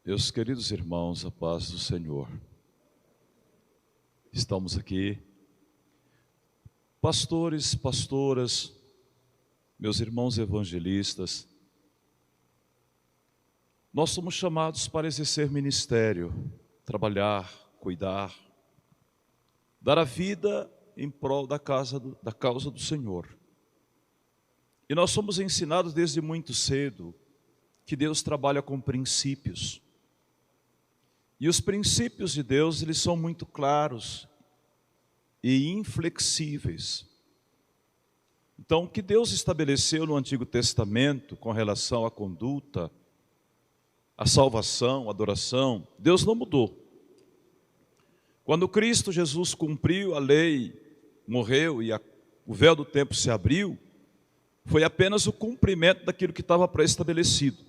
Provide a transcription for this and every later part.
Meus queridos irmãos, a paz do Senhor. Estamos aqui, pastores, pastoras, meus irmãos evangelistas. Nós somos chamados para exercer ministério, trabalhar, cuidar, dar a vida em prol da causa do Senhor. E nós somos ensinados desde muito cedo que Deus trabalha com princípios. E os princípios de Deus, eles são muito claros e inflexíveis. Então, o que Deus estabeleceu no Antigo Testamento com relação à conduta, à salvação, à adoração, Deus não mudou. Quando Cristo Jesus cumpriu a lei, morreu e o véu do templo se abriu, foi apenas o cumprimento daquilo que estava pré-estabelecido.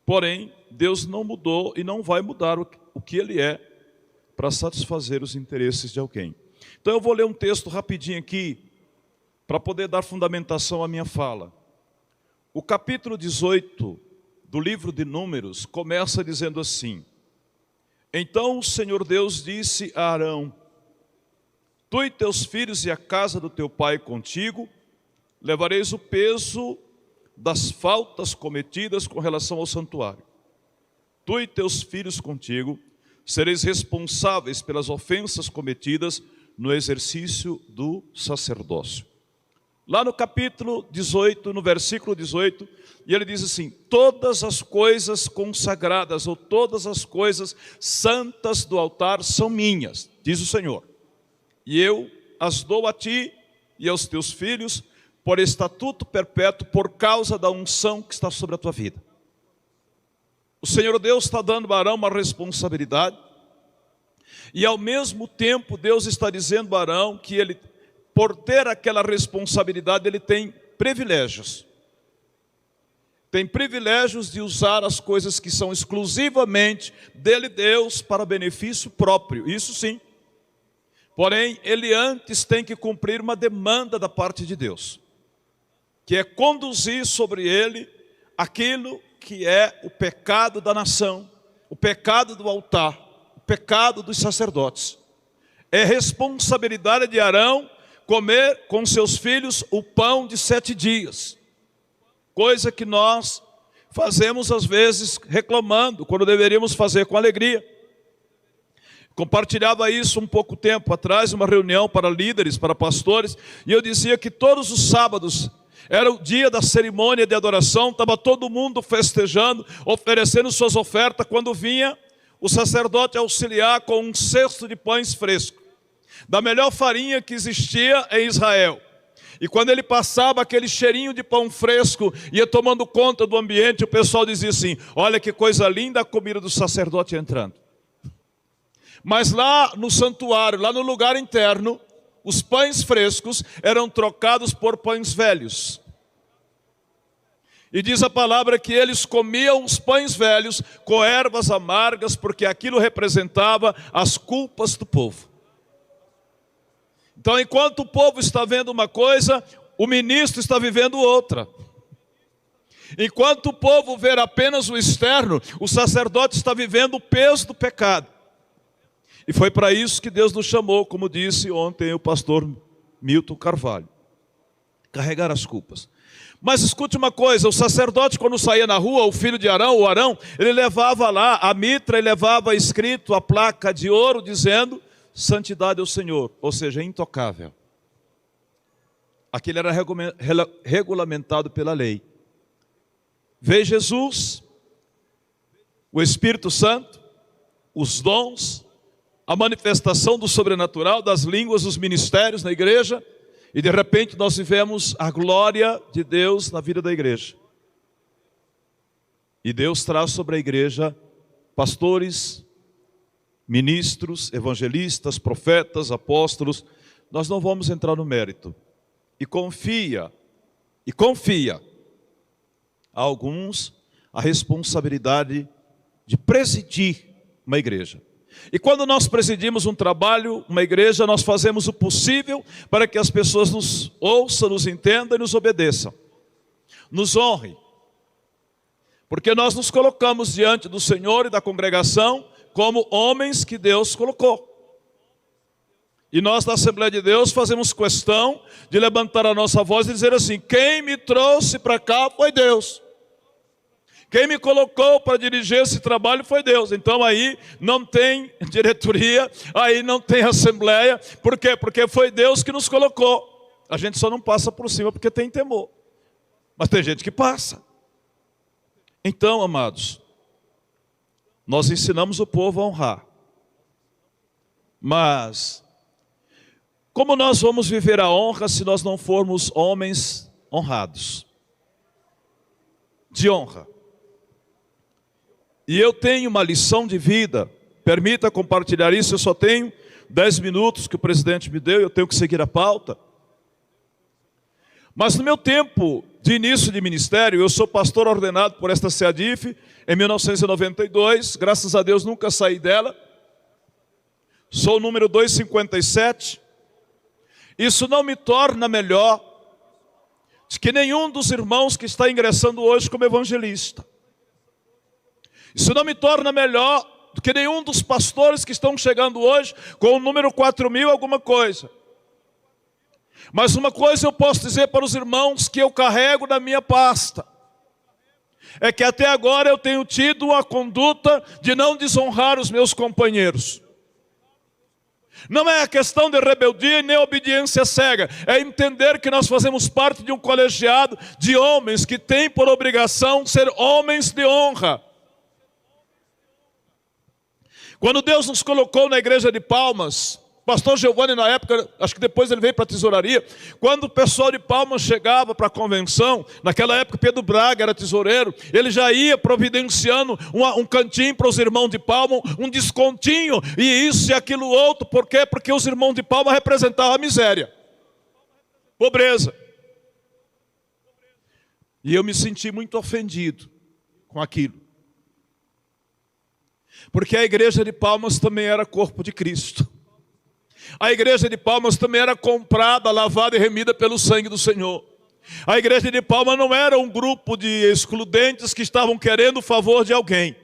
Porém, Deus não mudou e não vai mudar o que Ele é para satisfazer os interesses de alguém. Então eu vou ler um texto rapidinho aqui para poder dar fundamentação à minha fala. O capítulo 18 do livro de Números começa dizendo assim: Então o Senhor Deus disse a Arão: Tu e teus filhos e a casa do teu pai contigo levareis o peso das faltas cometidas com relação ao santuário. Tu e teus filhos contigo sereis responsáveis pelas ofensas cometidas no exercício do sacerdócio. Lá no capítulo 18, no versículo 18, e ele diz assim: Todas as coisas consagradas ou todas as coisas santas do altar são minhas, diz o Senhor, e eu as dou a ti e aos teus filhos por estatuto perpétuo, por causa da unção que está sobre a tua vida. O Senhor Deus está dando a Arão uma responsabilidade, e ao mesmo tempo Deus está dizendo a Arão que ele, por ter aquela responsabilidade, ele tem privilégios. Tem privilégios de usar as coisas que são exclusivamente dele, Deus, para benefício próprio, isso sim. Porém, ele antes tem que cumprir uma demanda da parte de Deus, que é conduzir sobre ele aquilo que é o pecado da nação, o pecado do altar, o pecado dos sacerdotes. É responsabilidade de Arão comer com seus filhos o pão de 7 dias, coisa que nós fazemos às vezes reclamando, quando deveríamos fazer com alegria. Compartilhava isso um pouco tempo atrás, uma reunião para líderes, para pastores, e eu dizia que todos os sábados era o dia da cerimônia de adoração, estava todo mundo festejando, oferecendo suas ofertas, quando vinha o sacerdote auxiliar com um cesto de pães frescos, da melhor farinha que existia em Israel. E quando ele passava, aquele cheirinho de pão fresco ia tomando conta do ambiente, o pessoal dizia assim: olha que coisa linda a comida do sacerdote entrando. Mas lá no santuário, lá no lugar interno, os pães frescos eram trocados por pães velhos. E diz a palavra que eles comiam os pães velhos com ervas amargas, porque aquilo representava as culpas do povo. Então, enquanto o povo está vendo uma coisa, o ministro está vivendo outra. Enquanto o povo vê apenas o externo, o sacerdote está vivendo o peso do pecado. E foi para isso que Deus nos chamou, como disse ontem o pastor Milton Carvalho, carregar as culpas. Mas escute uma coisa, o sacerdote, quando saía na rua, o filho de Arão, o Arão, ele levava lá a mitra e levava escrito a placa de ouro dizendo: santidade ao Senhor, ou seja, intocável. Aquilo era regulamentado pela lei. Veio Jesus, o Espírito Santo, os dons, a manifestação do sobrenatural, das línguas, dos ministérios na igreja, e de repente nós vivemos a glória de Deus na vida da igreja. E Deus traz sobre a igreja pastores, ministros, evangelistas, profetas, apóstolos. Nós não vamos entrar no mérito. E confia a alguns a responsabilidade de presidir uma igreja. E quando nós presidimos um trabalho, uma igreja, nós fazemos o possível para que as pessoas nos ouçam, nos entendam e nos obedeçam. Nos honrem. Porque nós nos colocamos diante do Senhor e da congregação como homens que Deus colocou. E nós da Assembleia de Deus fazemos questão de levantar a nossa voz e dizer assim: quem me trouxe para cá foi Deus. Quem me colocou para dirigir esse trabalho foi Deus. Então aí não tem diretoria, aí não tem assembleia. Por quê? Porque foi Deus que nos colocou. A gente só não passa por cima porque tem temor. Mas tem gente que passa. Então, amados, nós ensinamos o povo a honrar. Mas como nós vamos viver a honra se nós não formos homens honrados? De honra. E eu tenho uma lição de vida, permita compartilhar isso, eu só tenho 10 minutos que o presidente me deu, eu tenho que seguir a pauta. Mas no meu tempo de início de ministério, eu sou pastor ordenado por esta CEADIF em 1992, graças a Deus nunca saí dela. Sou o número 257. Isso não me torna melhor de que nenhum dos irmãos que está ingressando hoje como evangelista. Isso não me torna melhor do que nenhum dos pastores que estão chegando hoje com o número 4.000 alguma coisa. Mas uma coisa eu posso dizer para os irmãos que eu carrego na minha pasta. É que até agora eu tenho tido a conduta de não desonrar os meus companheiros. Não é a questão de rebeldia nem obediência cega. É entender que nós fazemos parte de um colegiado de homens que tem por obrigação ser homens de honra. Quando Deus nos colocou na igreja de Palmas, pastor Giovanni na época, acho que depois ele veio para a tesouraria, quando o pessoal de Palmas chegava para a convenção, naquela época Pedro Braga era tesoureiro, ele já ia providenciando um cantinho para os irmãos de Palmas, um descontinho, e isso e aquilo outro. Por quê? Porque os irmãos de Palmas representavam a miséria, pobreza. E eu me senti muito ofendido com aquilo. Porque a igreja de Palmas também era corpo de Cristo. A igreja de Palmas também era comprada, lavada e remida pelo sangue do Senhor. A igreja de Palmas não era um grupo de excludentes que estavam querendo o favor de alguém.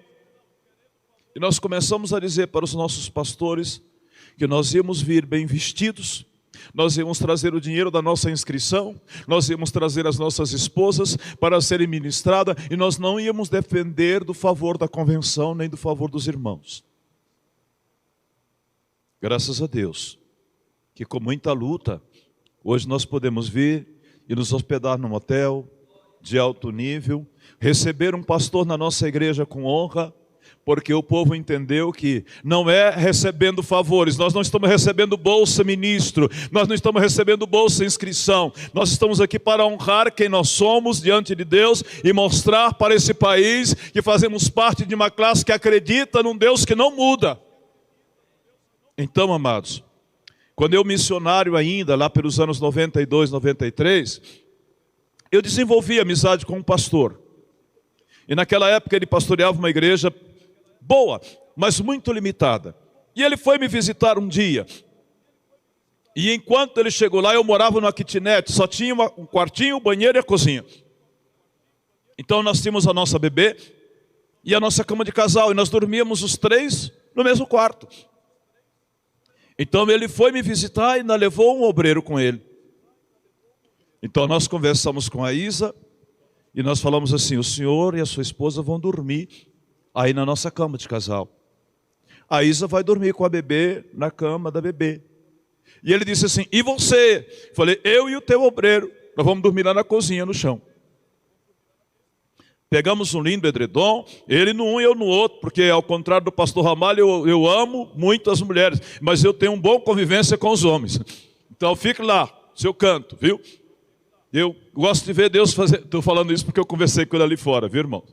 E nós começamos a dizer para os nossos pastores que nós íamos vir bem vestidos, nós íamos trazer o dinheiro da nossa inscrição, nós íamos trazer as nossas esposas para serem ministradas, e nós não íamos depender do favor da convenção, nem do favor dos irmãos. Graças a Deus, que com muita luta, hoje nós podemos vir e nos hospedar num hotel de alto nível, receber um pastor na nossa igreja com honra, porque o povo entendeu que não é recebendo favores, nós não estamos recebendo bolsa ministro, nós não estamos recebendo bolsa inscrição, nós estamos aqui para honrar quem nós somos diante de Deus e mostrar para esse país que fazemos parte de uma classe que acredita num Deus que não muda. Então, amados, quando eu missionário ainda, lá pelos anos 92, 93, eu desenvolvi amizade com um pastor. E naquela época ele pastoreava uma igreja boa, mas muito limitada. E ele foi me visitar um dia. E enquanto ele chegou lá, eu morava numa kitnet, só tinha um quartinho, um banheiro e a cozinha. Então nós tínhamos a nossa bebê e a nossa cama de casal, e nós dormíamos os três no mesmo quarto. Então ele foi me visitar e ainda levou um obreiro com ele. Então nós conversamos com a Isa e nós falamos assim: o senhor e a sua esposa vão dormir aí na nossa cama de casal. A Isa vai dormir com a bebê na cama da bebê. E ele disse assim: e você? Falei: eu e o teu obreiro, nós vamos dormir lá na cozinha, no chão. Pegamos um lindo edredom, ele num e eu no outro, porque ao contrário do pastor Ramalho, eu amo muito as mulheres, mas eu tenho uma boa convivência com os homens. Então fique lá, seu canto, viu? Eu gosto de ver Deus fazer, estou falando isso porque eu conversei com ele ali fora, viu, irmão?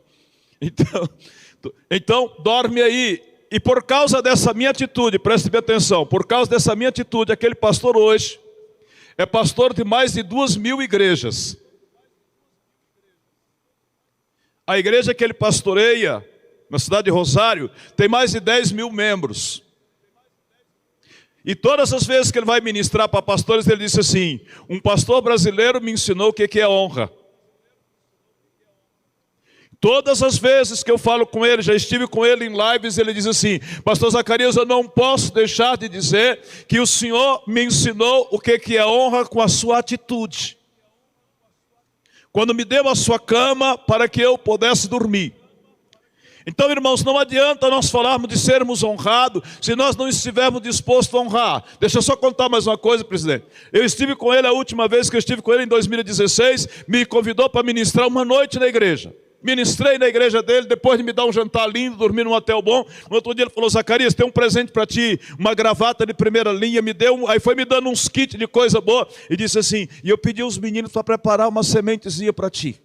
Então dorme aí. E por causa dessa minha atitude, preste bem atenção, por causa dessa minha atitude, aquele pastor hoje é pastor de mais de 2.000 igrejas. A igreja que ele pastoreia, na cidade de Rosário, tem mais de 10.000 membros. E todas as vezes que ele vai ministrar para pastores, ele disse assim: um pastor brasileiro me ensinou o que é honra. Todas as vezes que eu falo com ele, já estive com ele em lives, ele diz assim: pastor Zacarias, eu não posso deixar de dizer que o Senhor me ensinou o que é honra com a sua atitude. Quando me deu a sua cama para que eu pudesse dormir. Então, irmãos, não adianta nós falarmos de sermos honrados se nós não estivermos dispostos a honrar. Deixa eu só contar mais uma coisa, presidente. Eu estive com ele a última vez que eu estive com ele em 2016, me convidou para ministrar uma noite na igreja. Ministrei na igreja dele, depois de me dar um jantar lindo, dormir num hotel bom. No outro dia ele falou: Zacarias, tem um presente para ti, uma gravata de primeira linha, me deu, aí foi me dando uns kits de coisa boa, e disse assim, e eu pedi aos meninos para preparar uma sementezinha para ti.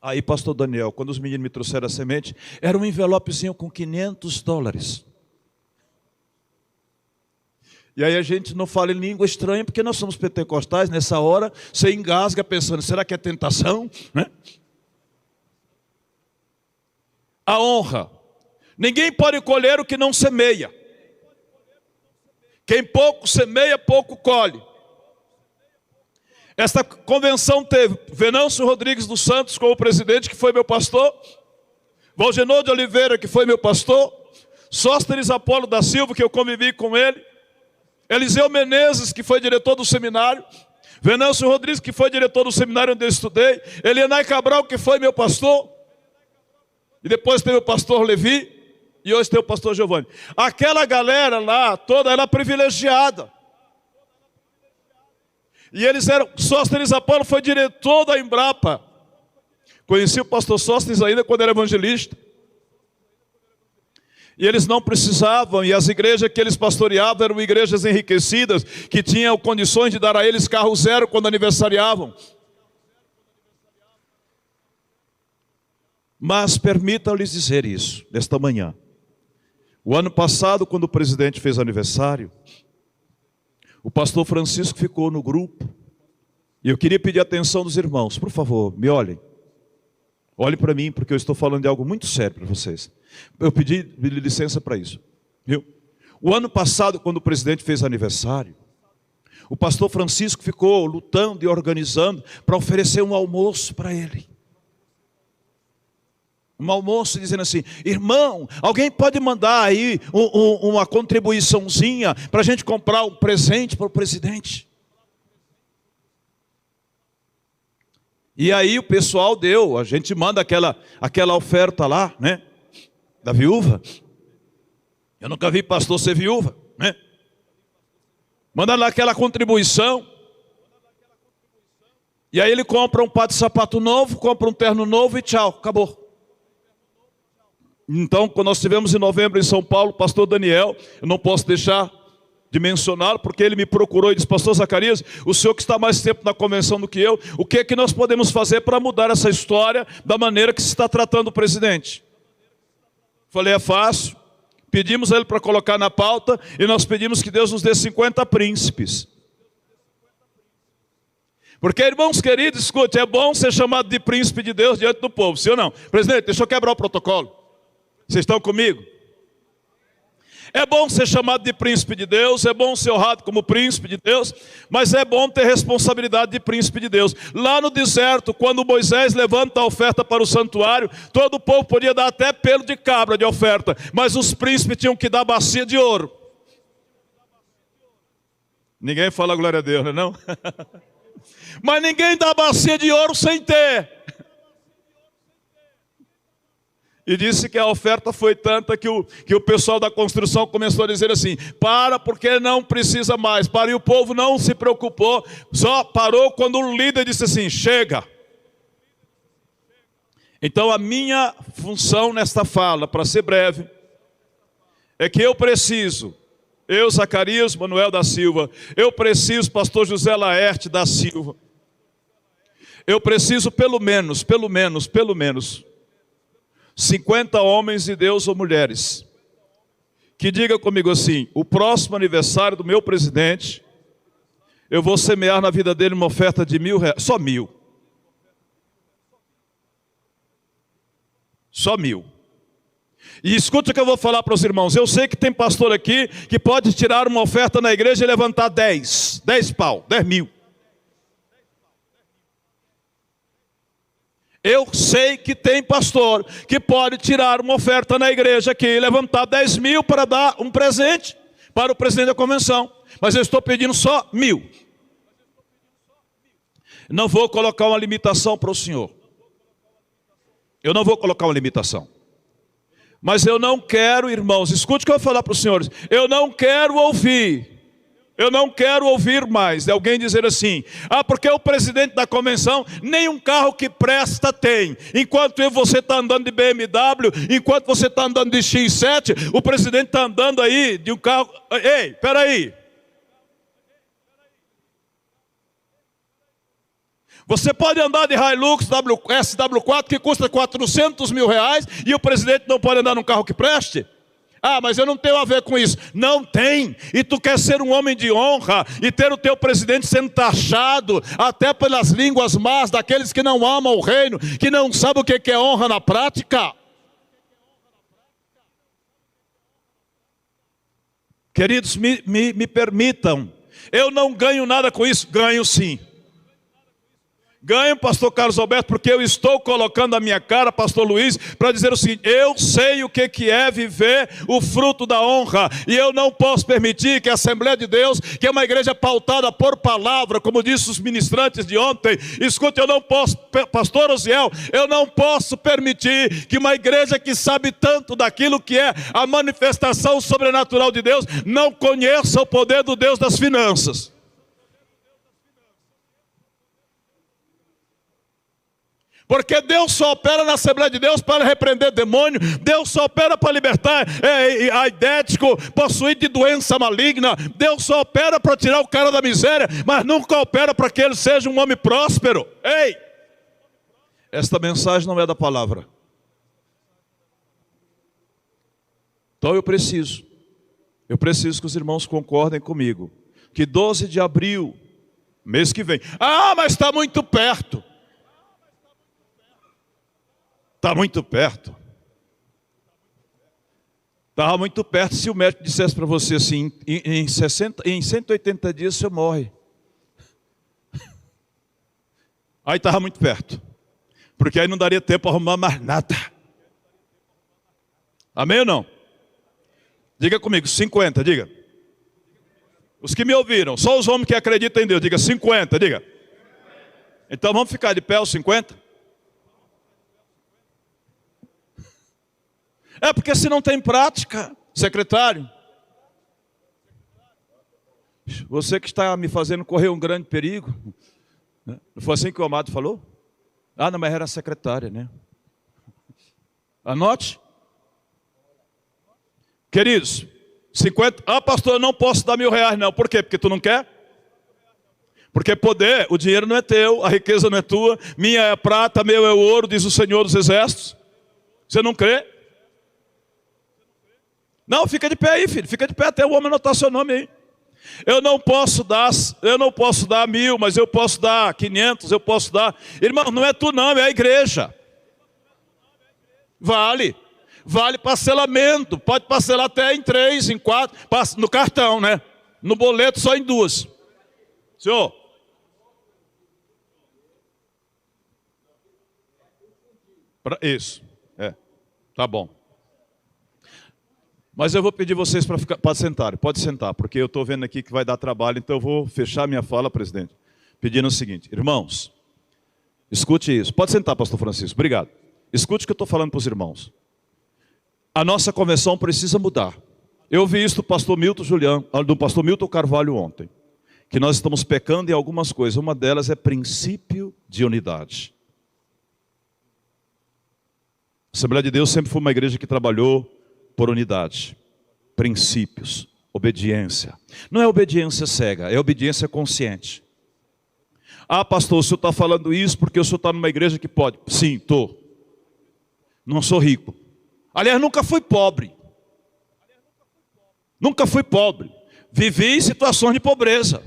Aí, pastor Daniel, quando os meninos me trouxeram a semente, era um envelopezinho com $500. E aí a gente não fala em língua estranha, porque nós somos pentecostais, nessa hora você engasga pensando, será que é tentação? Né? A honra. Ninguém pode colher o que não semeia. Quem pouco semeia, pouco colhe. Esta convenção teve Venâncio Rodrigues dos Santos como presidente, que foi meu pastor, Valgenor de Oliveira, que foi meu pastor, Sóstenes Apolo da Silva, que eu convivi com ele, Eliseu Menezes, que foi diretor do seminário, Venâncio Rodrigues, que foi diretor do seminário onde eu estudei, Elianai Cabral, que foi meu pastor, e depois teve o pastor Levi, e hoje tem o pastor Giovanni. Aquela galera lá, toda era privilegiada. E eles eram, Sóstenes Apolo foi diretor da Embrapa. Conheci o pastor Sóstenes ainda quando era evangelista. E eles não precisavam, e as igrejas que eles pastoreavam eram igrejas enriquecidas, que tinham condições de dar a eles carro zero quando aniversariavam. Mas permitam-lhes dizer isso, nesta manhã. O ano passado, quando o presidente fez aniversário, o pastor Francisco ficou no grupo, e eu queria pedir a atenção dos irmãos, por favor, me olhem. Olhem para mim, porque eu estou falando de algo muito sério para vocês. Eu pedi licença para isso. Viu? O ano passado, quando o presidente fez aniversário, o pastor Francisco ficou lutando e organizando para oferecer um almoço para ele. Um almoço dizendo assim, irmão, alguém pode mandar aí uma contribuiçãozinha para a gente comprar um presente para o presidente? E aí o pessoal deu, a gente manda aquela oferta lá, né? Da viúva. Eu nunca vi pastor ser viúva, né? Manda lá aquela contribuição. E aí ele compra um par de sapato novo, compra um terno novo e tchau, acabou. Então, quando nós estivemos em novembro em São Paulo, o pastor Daniel, eu não posso deixar de mencioná-lo, porque ele me procurou e disse, pastor Zacarias, o senhor que está mais tempo na convenção do que eu, o que é que nós podemos fazer para mudar essa história da maneira que se está tratando o presidente? Falei, é fácil. Pedimos a ele para colocar na pauta e nós pedimos que Deus nos dê 50 príncipes. Porque, irmãos queridos, escute, é bom ser chamado de príncipe de Deus diante do povo, sim ou não? Presidente, deixa eu quebrar o protocolo. Vocês estão comigo? É bom ser chamado de príncipe de Deus, é bom ser honrado como príncipe de Deus, mas é bom ter responsabilidade de príncipe de Deus. Lá no deserto, quando Moisés levanta a oferta para o santuário, todo o povo podia dar até pelo de cabra de oferta, mas os príncipes tinham que dar bacia de ouro. Ninguém fala glória a Deus, não é não? Mas ninguém dá bacia de ouro sem ter. E disse que a oferta foi tanta que o pessoal da construção começou a dizer assim, para porque não precisa mais, para, e o povo não se preocupou, só parou quando o líder disse assim, chega. Então a minha função nesta fala, para ser breve, é que eu preciso, eu Zacarias Manuel da Silva, eu preciso pastor José Laerte da Silva, eu preciso pelo menos, 50 homens de Deus ou mulheres, que diga comigo assim, o próximo aniversário do meu presidente, eu vou semear na vida dele uma oferta de R$1.000, só 1.000. Só 1.000. E escute o que eu vou falar para os irmãos, eu sei que tem pastor aqui que pode tirar uma oferta na igreja e levantar 10 pau, 10 mil. Eu sei que tem pastor que pode tirar uma oferta na igreja aqui e levantar 10 mil para dar um presente para o presidente da convenção. Mas eu estou pedindo só 1.000. Não vou colocar uma limitação para o senhor. Eu não vou colocar uma limitação. Mas eu não quero, irmãos, escute o que eu vou falar para os senhores. Eu não quero ouvir mais de alguém dizer assim: ah, porque o presidente da convenção nenhum carro que presta tem. Enquanto você está andando de BMW, enquanto você está andando de X7, o presidente está andando aí de um carro. Ei, peraí. Você pode andar de Hilux SW4 que custa 400 mil reais e o presidente não pode andar num carro que preste? Ah, mas eu não tenho a ver com isso. Não tem. E tu quer ser um homem de honra e ter o teu presidente sendo taxado até pelas línguas más daqueles que não amam o reino, que não sabem o que é honra na prática. Queridos, me permitam. Eu não ganho nada com isso. Ganho sim. Ganho, pastor Carlos Alberto, porque eu estou colocando a minha cara, pastor Luiz, para dizer o seguinte: eu sei o que é viver o fruto da honra, e eu não posso permitir que a Assembleia de Deus, que é uma igreja pautada por palavra, como disse os ministrantes de ontem, escute, eu não posso, pastor Osiel, eu não posso permitir que uma igreja que sabe tanto daquilo que é a manifestação sobrenatural de Deus, não conheça o poder do Deus das finanças. Porque Deus só opera na Assembleia de Deus para repreender demônio. Deus só opera para libertar aidético, possuído de doença maligna. Deus só opera para tirar o cara da miséria, mas nunca opera para que ele seja um homem próspero. Ei! Esta mensagem não é da palavra. Então eu preciso que os irmãos concordem comigo, que 12 de abril, mês que vem, ah, mas está muito perto. Está muito perto. Estava muito perto se o médico dissesse para você assim: em 180 dias você morre. Aí estava muito perto. Porque aí não daria tempo para arrumar mais nada. Amém ou não? Diga comigo, 50, diga. Os que me ouviram, só os homens que acreditam em Deus, diga 50, diga. Então vamos ficar de pé os 50? É porque se não tem prática, secretário, você que está me fazendo correr um grande perigo, né? Não foi assim que o amado falou? Ah, não, mas era a secretária, né? Anote. Queridos, 50, ah, pastor, eu não posso dar R$1.000 não. Por quê? Porque tu não quer? Porque poder, o dinheiro não é teu, a riqueza não é tua, minha é a prata, meu é o ouro, diz o Senhor dos Exércitos. Você não crê? Não, fica de pé aí, filho, fica de pé até o homem anotar seu nome aí. Eu não posso dar 1.000, mas eu posso dar 500, eu posso dar. Irmão, não é tu não, é a igreja. Vale parcelamento, pode parcelar até em 3, em 4, no cartão, né? No boleto só em 2. Senhor. Isso, tá bom. Mas eu vou pedir vocês para sentar. Pode sentar, porque eu estou vendo aqui que vai dar trabalho, então eu vou fechar minha fala, presidente, pedindo o seguinte: irmãos, escute isso. Pode sentar, pastor Francisco, obrigado. Escute o que eu estou falando para os irmãos. A nossa convenção precisa mudar. Eu vi isso do pastor Milton Carvalho ontem, que nós estamos pecando em algumas coisas. Uma delas é princípio de unidade. A Assembleia de Deus sempre foi uma igreja que trabalhou por unidade, princípios, obediência. Não é obediência cega, é obediência consciente. Ah, pastor, o senhor está falando isso porque o senhor está numa igreja que pode. Sim, estou. Não sou rico. Aliás, nunca fui pobre. Nunca fui pobre. Vivi em situações de pobreza,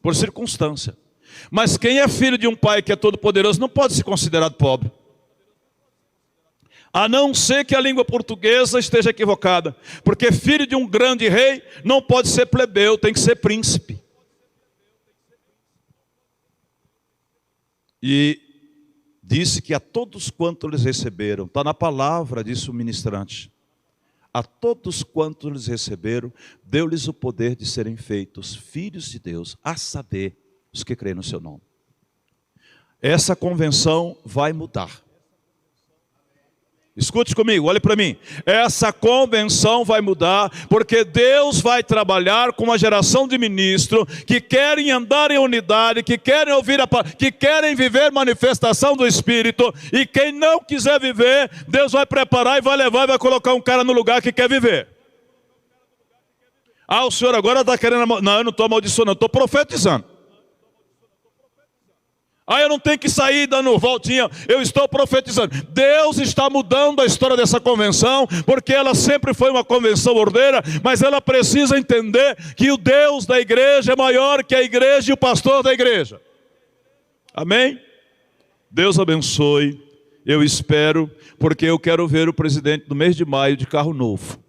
por circunstância. Mas quem é filho de um pai que é todo poderoso não pode ser considerado pobre. A não ser que a língua portuguesa esteja equivocada. Porque filho de um grande rei não pode ser plebeu, tem que ser príncipe. E disse que a todos quantos eles receberam, está na palavra, disse o ministrante, a todos quantos eles receberam, deu-lhes o poder de serem feitos filhos de Deus, a saber, os que creem no seu nome. Essa convenção vai mudar. Escute comigo, olhe para mim. Essa convenção vai mudar, porque Deus vai trabalhar com uma geração de ministros que querem andar em unidade, que querem ouvir que querem viver manifestação do Espírito, e quem não quiser viver, Deus vai preparar e vai levar e vai colocar um cara no lugar que quer viver. Ah, o senhor agora está querendo... Não, eu não estou amaldiçoando, eu estou profetizando. Ah, eu não tenho que sair dando voltinha, eu estou profetizando. Deus está mudando a história dessa convenção, porque ela sempre foi uma convenção ordeira, mas ela precisa entender que o Deus da igreja é maior que a igreja e o pastor da igreja. Amém? Deus abençoe, eu espero, porque eu quero ver o presidente no mês de maio de carro novo.